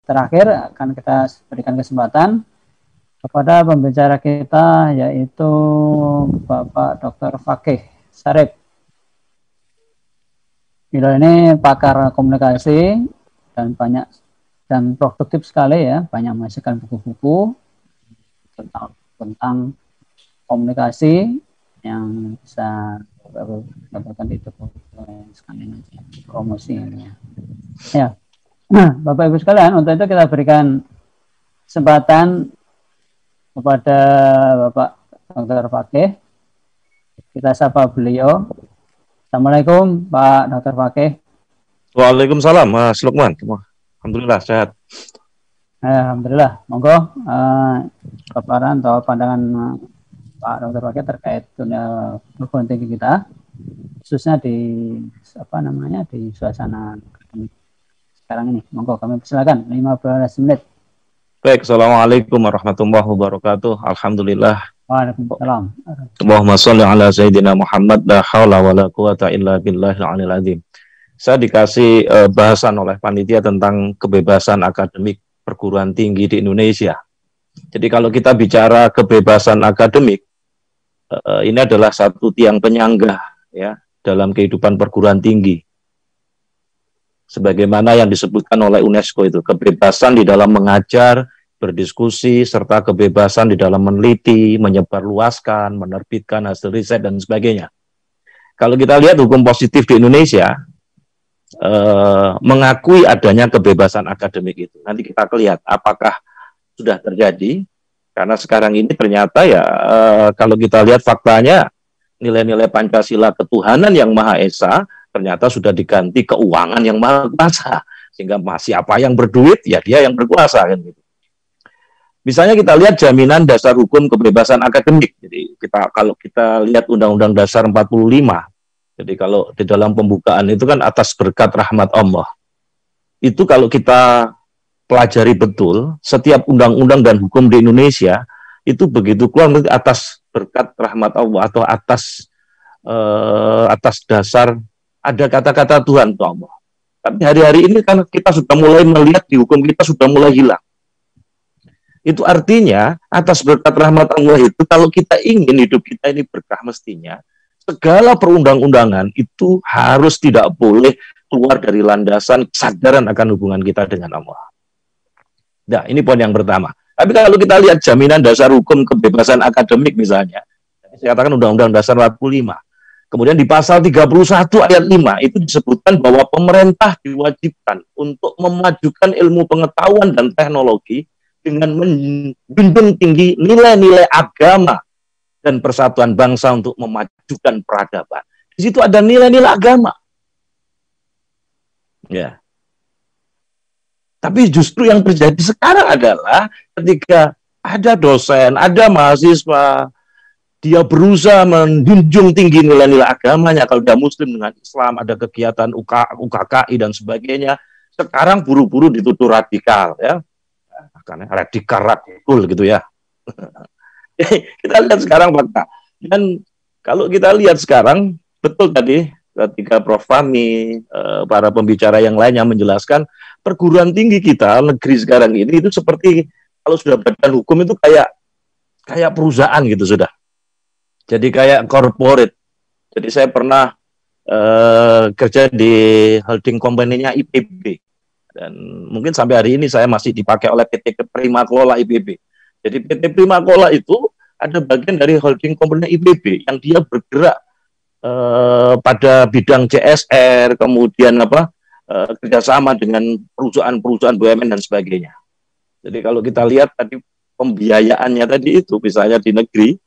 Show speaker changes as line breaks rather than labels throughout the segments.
terakhir akan kita berikan kesempatan kepada pembicara kita, yaitu Bapak Dr. Fakih Sarip. Beliau ini pakar komunikasi dan produktif sekali ya, banyak menghasilkan buku-buku tentang komunikasi yang bisa dapatkan di toko sekalian promosi ya. Bapak Ibu sekalian, untuk itu kita berikan kesempatan kepada Bapak Dr. Fakih. Kita sapa beliau. Assalamualaikum Pak Dr. Fakih.
Waalaikumsalam Mas Lukman. Alhamdulillah sehat.
Alhamdulillah. Monggo paparan atau pandangan Pak Dr. Fakih terkait dunia perguruan tinggi kita, khususnya di suasana sekarang ini. Monggo kami persilakan 15 menit.
Baik, Assalamualaikum warahmatullahi wabarakatuh. Alhamdulillah.
Waalaikumsalam.
Allahumma sholli ala sayyidina Muhammad, la haula wala quwata illa billahil aliyil azim. Saya dikasih bahasan oleh panitia tentang kebebasan akademik perguruan tinggi di Indonesia. Jadi kalau kita bicara kebebasan akademik, ini adalah satu tiang penyangga ya dalam kehidupan perguruan tinggi. Sebagaimana yang disebutkan oleh UNESCO itu, kebebasan di dalam mengajar, berdiskusi, serta kebebasan di dalam meneliti, menyebarluaskan, menerbitkan hasil riset, dan sebagainya. Kalau kita lihat hukum positif di Indonesia, mengakui adanya kebebasan akademik itu. Nanti kita lihat apakah sudah terjadi, karena sekarang ini ternyata ya, kalau kita lihat faktanya, nilai-nilai Pancasila ketuhanan yang Maha Esa, ternyata sudah diganti keuangan yang maha kuasa, sehingga siapa yang berduit, ya dia yang berkuasa kan gitu. Misalnya kita lihat jaminan dasar hukum kebebasan akademik. Jadi kalau kita lihat Undang-Undang Dasar 45, jadi kalau di dalam pembukaan itu kan atas berkat rahmat Allah. Itu kalau kita pelajari betul, setiap undang-undang dan hukum di Indonesia itu begitu keluar atas berkat rahmat Allah atau atas dasar ada kata-kata Tuhan itu Allah. Tapi hari-hari ini kan kita sudah mulai melihat di hukum kita sudah mulai hilang. Itu artinya atas berkat rahmat Allah itu kalau kita ingin hidup kita ini berkah mestinya segala perundang-undangan itu harus tidak boleh keluar dari landasan kesadaran akan hubungan kita dengan Allah. Nah, ini poin yang pertama. Tapi kalau kita lihat jaminan dasar hukum kebebasan akademik misalnya, saya katakan Undang-Undang Dasar 45. Kemudian di pasal 31 ayat 5 itu disebutkan bahwa pemerintah diwajibkan untuk memajukan ilmu pengetahuan dan teknologi dengan menjunjung tinggi nilai-nilai agama dan persatuan bangsa untuk memajukan peradaban. Di situ ada nilai-nilai agama. Ya. Tapi justru yang terjadi sekarang adalah ketika ada dosen, ada mahasiswa, dia berusaha menjunjung tinggi nilai-nilai agamanya. Kalau udah Muslim dengan Islam, ada kegiatan UKKI dan sebagainya. Sekarang buru-buru dituduh radikal, ya. Karena radikal gitu ya. Kita lihat sekarang fakta. Dan kalau kita lihat sekarang, betul tadi ketika Prof. Fahmi, para pembicara yang lainnya menjelaskan, perguruan tinggi kita, negeri sekarang ini itu seperti kalau sudah badan hukum itu kayak perusahaan gitu sudah. Jadi kayak corporate. Jadi saya pernah kerja di holding company-nya IPB. Dan mungkin sampai hari ini saya masih dipakai oleh PT Primakola IPB. Jadi PT Primakola itu ada bagian dari holding company IPB yang dia bergerak pada bidang CSR, kemudian kerjasama dengan perusahaan-perusahaan BUMN dan sebagainya. Jadi kalau kita lihat tadi pembiayaannya tadi itu, misalnya di negeri,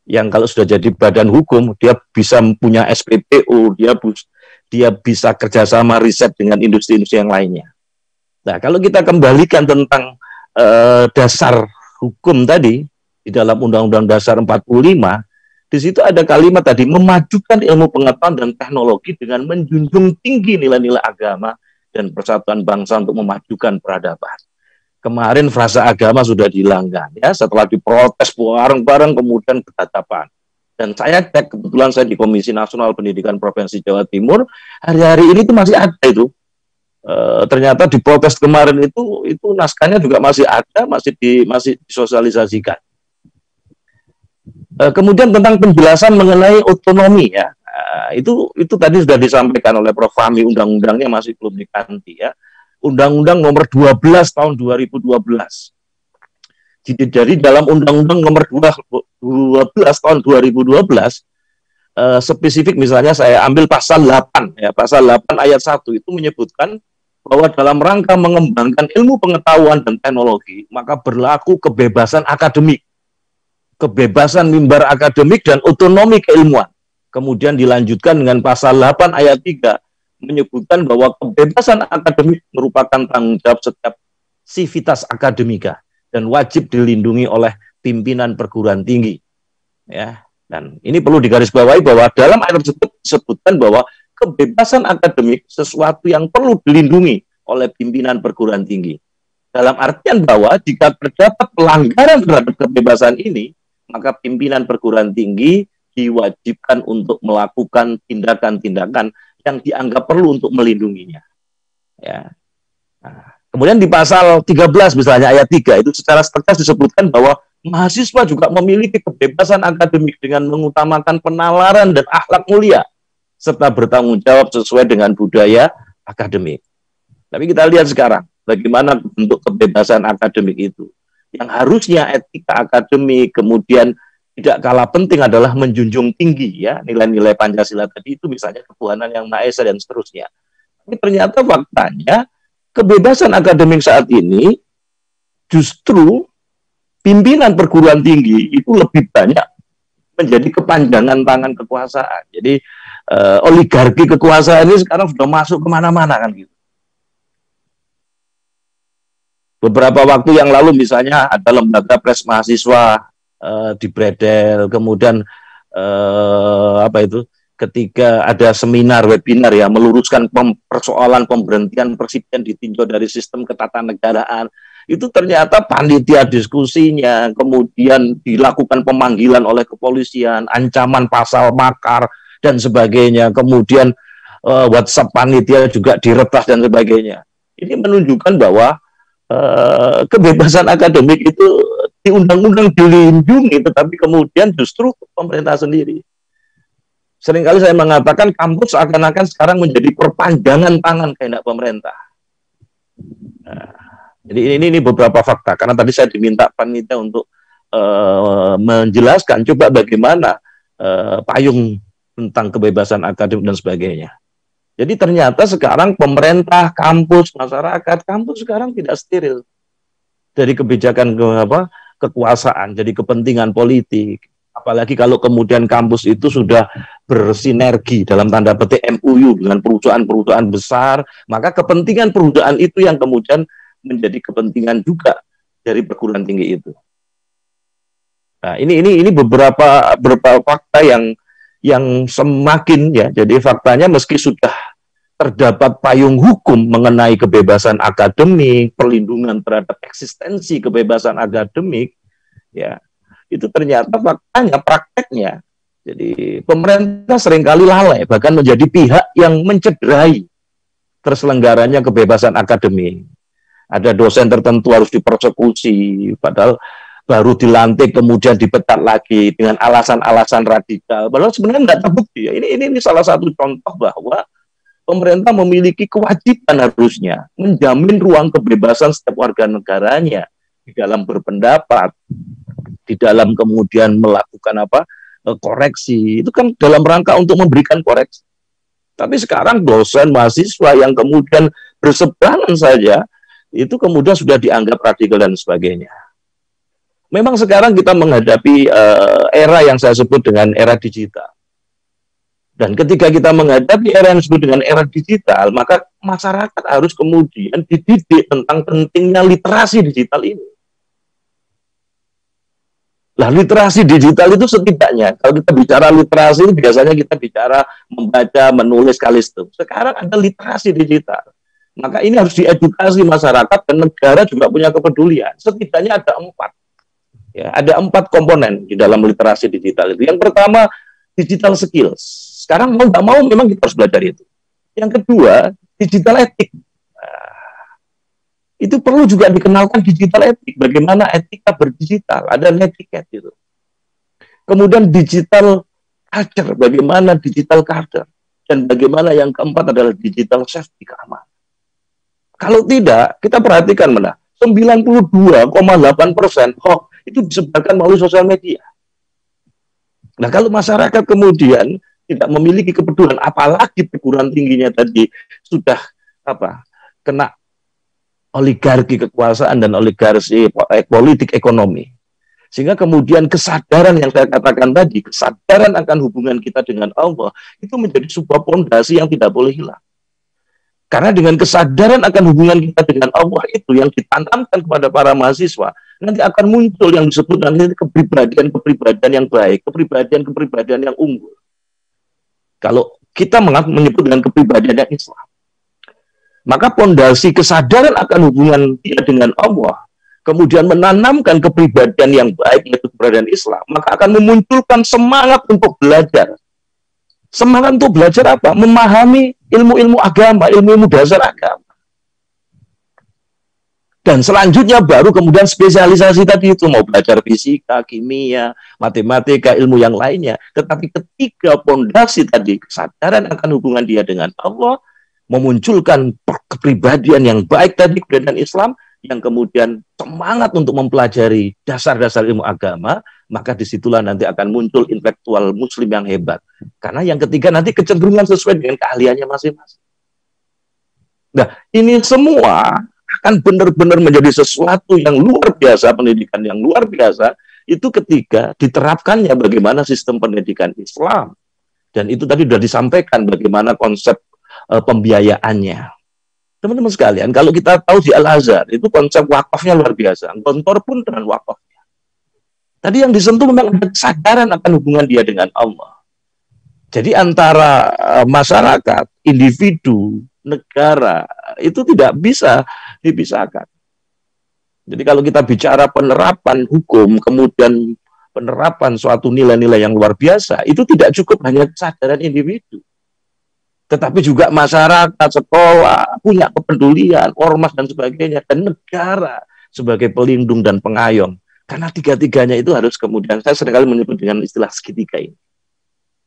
yang kalau sudah jadi badan hukum, dia bisa punya SPPU, dia bisa kerjasama riset dengan industri-industri yang lainnya. Nah, kalau kita kembalikan tentang dasar hukum tadi, di dalam Undang-Undang Dasar 45, di situ ada kalimat tadi, memajukan ilmu pengetahuan dan teknologi dengan menjunjung tinggi nilai-nilai agama dan persatuan bangsa untuk memajukan peradaban. Kemarin frasa agama sudah dihilangkan, ya, setelah diprotes bareng-bareng kemudian ketatapan. Dan saya cek, kebetulan saya di Komisi Nasional Pendidikan Provinsi Jawa Timur, hari-hari ini itu masih ada itu. ternyata di protes kemarin itu naskahnya juga masih ada, masih disosialisasikan. Kemudian tentang penjelasan mengenai otonomi ya, itu tadi sudah disampaikan oleh Prof. Fahmi, undang-undangnya masih belum diganti ya. Undang-Undang nomor 12 tahun 2012. Jadi dalam Undang-Undang nomor 12 tahun 2012 spesifik, misalnya saya ambil pasal 8 ya, pasal 8 ayat 1 itu menyebutkan bahwa dalam rangka mengembangkan ilmu pengetahuan dan teknologi, maka berlaku kebebasan akademik, kebebasan mimbar akademik dan otonomi keilmuan. Kemudian dilanjutkan dengan pasal 8 ayat 3 menyebutkan bahwa kebebasan akademik merupakan tanggung jawab setiap sivitas akademika dan wajib dilindungi oleh pimpinan perguruan tinggi. Ya, dan ini perlu digarisbawahi bahwa dalam ayat tersebut disebutkan bahwa kebebasan akademik sesuatu yang perlu dilindungi oleh pimpinan perguruan tinggi. Dalam artian bahwa jika terdapat pelanggaran terhadap kebebasan ini, maka pimpinan perguruan tinggi diwajibkan untuk melakukan tindakan-tindakan yang dianggap perlu untuk melindunginya. Ya. Nah, kemudian di pasal 13 misalnya ayat 3 itu secara tegas disebutkan bahwa mahasiswa juga memiliki kebebasan akademik dengan mengutamakan penalaran dan akhlak mulia serta bertanggung jawab sesuai dengan budaya akademik. Tapi kita lihat sekarang bagaimana bentuk kebebasan akademik itu. Yang harusnya etika akademik, kemudian tidak kalah penting adalah menjunjung tinggi ya nilai-nilai Pancasila tadi itu, misalnya ketuhanan yang Maha Esa dan seterusnya. Tapi ternyata faktanya kebebasan akademik saat ini justru pimpinan perguruan tinggi itu lebih banyak menjadi kepanjangan tangan kekuasaan. Jadi oligarki kekuasaan ini sekarang sudah masuk kemana-mana kan gitu. Beberapa waktu yang lalu misalnya ada lembaga pres mahasiswa di Bredel, kemudian ketika ada seminar webinar ya meluruskan persoalan pemberhentian presiden ditinjau dari sistem ketatanegaraan, itu ternyata panitia diskusinya, kemudian dilakukan pemanggilan oleh kepolisian, ancaman pasal makar dan sebagainya, kemudian WhatsApp panitia juga diretas dan sebagainya. Ini menunjukkan bahwa kebebasan akademik itu di undang-undang dilindungi, tetapi kemudian justru pemerintah sendiri. Seringkali saya mengatakan kampus seakan-akan sekarang menjadi perpanjangan tangan kehendak pemerintah. Nah, jadi ini beberapa fakta, karena tadi saya diminta panitia untuk menjelaskan coba bagaimana payung tentang kebebasan akademik dan sebagainya. Jadi ternyata sekarang pemerintah, kampus, masyarakat, kampus sekarang tidak steril dari kebijakan kekuasaan, jadi kepentingan politik. Apalagi kalau kemudian kampus itu sudah bersinergi dalam tanda petik MOU dengan perusahaan-perusahaan besar, maka kepentingan perusahaan itu yang kemudian menjadi kepentingan juga dari perguruan tinggi itu. Nah, ini beberapa fakta yang semakin ya, jadi faktanya meski sudah terdapat payung hukum mengenai kebebasan akademik, perlindungan terhadap eksistensi kebebasan akademik, ya itu ternyata faktanya, prakteknya, jadi pemerintah seringkali lalai, bahkan menjadi pihak yang mencederai terselenggaranya kebebasan akademik. Ada dosen tertentu harus dipersekusi, padahal baru dilantik kemudian dipecat lagi dengan alasan-alasan radikal. Padahal sebenarnya tidak terbukti. Ya. Ini salah satu contoh bahwa pemerintah memiliki kewajiban harusnya menjamin ruang kebebasan setiap warga negaranya di dalam berpendapat, di dalam kemudian melakukan koreksi. Itu kan dalam rangka untuk memberikan koreksi. Tapi sekarang dosen, mahasiswa yang kemudian berseberangan saja, itu kemudian sudah dianggap radikal dan sebagainya. Memang sekarang kita menghadapi era yang saya sebut dengan era digital. Dan ketika kita menghadapi era yang disebut dengan era digital, maka masyarakat harus kemudian dididik tentang pentingnya literasi digital ini. Nah, literasi digital itu setidaknya, kalau kita bicara literasi, biasanya kita bicara membaca, menulis, kalistung. Sekarang ada literasi digital. Maka ini harus diedukasi masyarakat, dan negara juga punya kepedulian. Setidaknya ada 4. Ya, ada 4 komponen di dalam literasi digital itu. Yang pertama, digital skills. Sekarang mau nggak mau memang kita harus belajar itu. Yang kedua, digital etik. Itu perlu juga dikenalkan digital etik. Bagaimana etika berdigital, ada netiquette gitu. Kemudian digital culture, bagaimana digital culture. Dan bagaimana yang keempat adalah digital safety, keamanan. Kalau tidak, kita perhatikan 92,8% hoax itu disebarkan melalui sosial media. Nah, kalau masyarakat kemudian tidak memiliki kepedulian, apalagi perguruan tingginya tadi sudah kena oligarki kekuasaan dan oligarki politik ekonomi, sehingga kemudian kesadaran yang saya katakan tadi, kesadaran akan hubungan kita dengan Allah itu menjadi sebuah fondasi yang tidak boleh hilang. Karena dengan kesadaran akan hubungan kita dengan Allah itu yang ditanamkan kepada para mahasiswa, nanti akan muncul yang disebut nanti kepribadian yang baik, kepribadian yang unggul. Kalau kita menyebut dengan kepribadian yang Islam, maka fondasi kesadaran akan hubungan dia dengan Allah, kemudian menanamkan kepribadian yang baik, yaitu kepribadian Islam, maka akan memunculkan semangat untuk belajar. Semangat untuk belajar apa? Memahami ilmu-ilmu agama, ilmu-ilmu dasar agama. Dan selanjutnya baru kemudian spesialisasi tadi itu, mau belajar fisika, kimia, matematika, ilmu yang lainnya. Tetapi ketika fondasi tadi, kesadaran akan hubungan dia dengan Allah, memunculkan kepribadian yang baik tadi, kepribadian Islam, yang kemudian semangat untuk mempelajari dasar-dasar ilmu agama, maka disitulah nanti akan muncul intelektual muslim yang hebat. Karena yang ketiga nanti kecenderungan sesuai dengan keahliannya masing-masing. Nah, ini semua akan benar-benar menjadi sesuatu yang luar biasa, pendidikan yang luar biasa, itu ketika diterapkannya bagaimana sistem pendidikan Islam. Dan itu tadi sudah disampaikan bagaimana konsep pembiayaannya. Teman-teman sekalian, kalau kita tahu di Al-Azhar, itu konsep wakafnya luar biasa. Gontor pun dengan wakafnya. Tadi yang disentuh memang ada kesadaran akan hubungan dia dengan Allah. Jadi antara masyarakat, individu, negara, itu tidak bisa dipisahkan. Jadi kalau kita bicara penerapan hukum, kemudian penerapan suatu nilai-nilai yang luar biasa, itu tidak cukup hanya kesadaran individu. Tetapi juga masyarakat, sekolah, punya kepedulian, ormas dan sebagainya, dan negara sebagai pelindung dan pengayom. Karena tiga-tiganya itu harus kemudian, saya seringkali menyebut dengan istilah segitiga ini.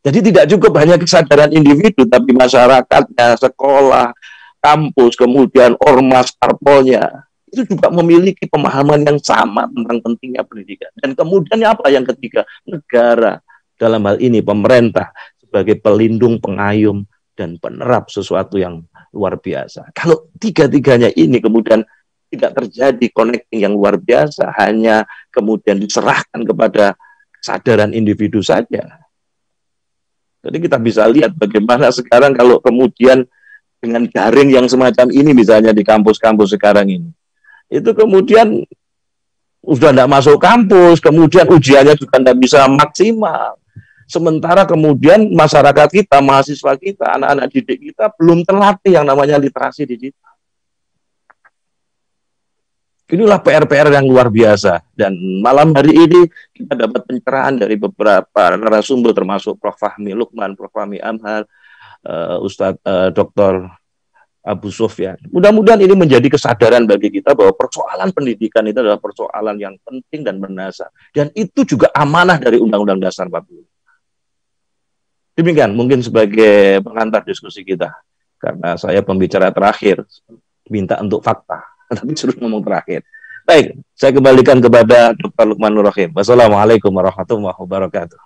Jadi tidak cukup hanya kesadaran individu, tapi masyarakatnya, sekolah, kampus, kemudian ormas, parpolnya, itu juga memiliki pemahaman yang sama tentang pentingnya pendidikan. Dan kemudian apa yang ketiga? Negara, dalam hal ini pemerintah, sebagai pelindung, pengayom, dan penerap sesuatu yang luar biasa. Kalau tiga-tiganya ini kemudian tidak terjadi connecting yang luar biasa, hanya kemudian diserahkan kepada kesadaran individu saja. Jadi kita bisa lihat bagaimana sekarang kalau kemudian dengan daring yang semacam ini, misalnya di kampus-kampus sekarang ini, itu kemudian sudah tidak masuk kampus, kemudian ujiannya juga tidak bisa maksimal. Sementara kemudian masyarakat kita, mahasiswa kita, anak-anak didik kita belum terlatih yang namanya literasi digital. Inilah PR-PR yang luar biasa. Dan malam hari ini kita dapat pencerahan dari beberapa narasumber termasuk Prof. Fahmi Lukman, Prof. Fahmi Amhar, Ustadz Dr. Abu Sufyan. Mudah-mudahan ini menjadi kesadaran bagi kita bahwa persoalan pendidikan itu adalah persoalan yang penting dan mendasar. Dan itu juga amanah dari Undang-Undang Dasar 45. Demikian mungkin sebagai pengantar diskusi kita. Karena saya pembicara terakhir, minta untuk fakta. Tapi suruh ngomong terakhir. Baik, saya kembalikan kepada Dr. Lukmanur Rahim. Wassalamualaikum warahmatullahi wabarakatuh.